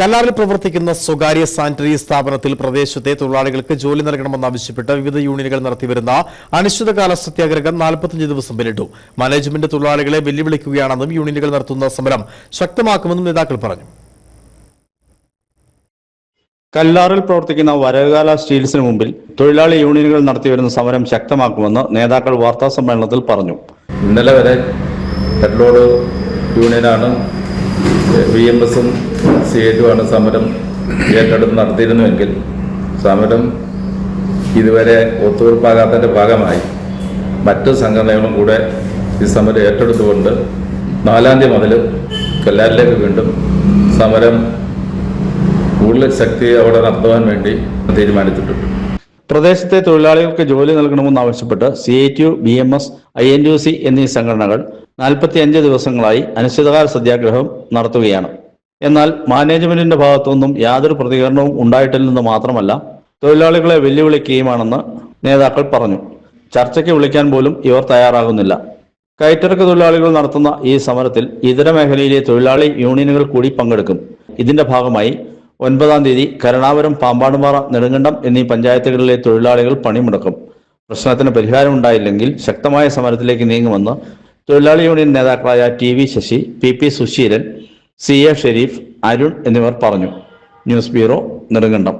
കല്ലാറിൽ പ്രവർത്തിക്കുന്ന സ്വകാര്യ സാനിറ്ററി സ്ഥാപനത്തിൽ പ്രദേശത്തെ തൊഴിലാളികൾക്ക് ജോലി നൽകണമെന്നാവശ്യപ്പെട്ട് വിവിധ യൂണിയനുകൾ നടത്തിവരുന്ന അനിശ്ചിതകാല സത്യാഗ്രഹം 45 ദിവസം പിന്നിട്ടു. മാനേജ്മെന്റ് തൊഴിലാളികളെ വെല്ലുവിളിക്കുകയാണെന്നും യൂണിയനുകൾ നടത്തുന്ന സമരം ശക്തമാക്കുമെന്നും നേതാക്കൾ പറഞ്ഞു. കല്ലാറിൽ പ്രവർത്തിക്കുന്ന വരകാല സ്റ്റീൽസിന് മുമ്പിൽ തൊഴിലാളി യൂണിയനുകൾ നടത്തിവരുന്ന സമരം ശക്തമാക്കുമെന്ന് നേതാക്കൾ വാർത്താ സമ്മേളനത്തിൽ പറഞ്ഞു. ഇന്നലെ വരെ ഹെഡ്ലോഡ് യൂണിയനാണ് VMS-ഉം CAT-ഉമാണ് സമരം ഏറ്റെടുത്ത് നടത്തിയിരുന്നുവെങ്കിൽ സമരം ഇതുവരെ ഒത്തുതീർപ്പാകാത്തതിൻ്റെ ഭാഗമായി മറ്റ് സംഘടനകളും കൂടെ ഈ സമരം ഏറ്റെടുത്തുകൊണ്ട് 4-ാം തീയതി മുതൽ കല്ലാറിലേക്ക് വീണ്ടും സമരം കൂടുതൽ ശക്തി അവിടെ നടത്തുവാൻ വേണ്ടി തീരുമാനിച്ചിട്ടുണ്ട്. പ്രദേശത്തെ തൊഴിലാളികൾക്ക് ജോലി നൽകണമെന്നാവശ്യപ്പെട്ട് CATU, BMS, INTUC എന്നീ സംഘടനകൾ 45 ദിവസങ്ങളായി അനിശ്ചിതകാല സത്യാഗ്രഹം നടത്തുകയാണ്. എന്നാൽ മാനേജ്മെന്റിന്റെ ഭാഗത്തുനിന്നും യാതൊരു പ്രതികരണവും ഉണ്ടായിട്ടില്ലെന്ന് മാത്രമല്ല, തൊഴിലാളികളെ വെല്ലുവിളിക്കുകയുമാണെന്ന് നേതാക്കൾ പറഞ്ഞു. ചർച്ചയ്ക്ക് വിളിക്കാൻ പോലും ഇവർ തയ്യാറാകുന്നില്ല. കയറ്റിറക്ക് തൊഴിലാളികൾ നടത്തുന്ന ഈ സമരത്തിൽ ഇതര മേഖലയിലെ തൊഴിലാളി യൂണിയനുകൾ കൂടി പങ്കെടുക്കും. ഇതിന്റെ ഭാഗമായി 9-ാം തീയതി കരുണാപുരം, പാമ്പാടുംപാറ, നെടുങ്കണ്ടം എന്നീ പഞ്ചായത്തുകളിലെ തൊഴിലാളികൾ പണിമുടക്കും. പ്രശ്നത്തിന് പരിഹാരമുണ്ടായില്ലെങ്കിൽ ശക്തമായ സമരത്തിലേക്ക് നീങ്ങുമെന്ന് തൊഴിലാളി യൂണിയൻ നേതാക്കളായ TV Sasi, PP Suseelan, CA Sharif, Arun എന്നിവർ പറഞ്ഞു. News bureau, Nedumkandam.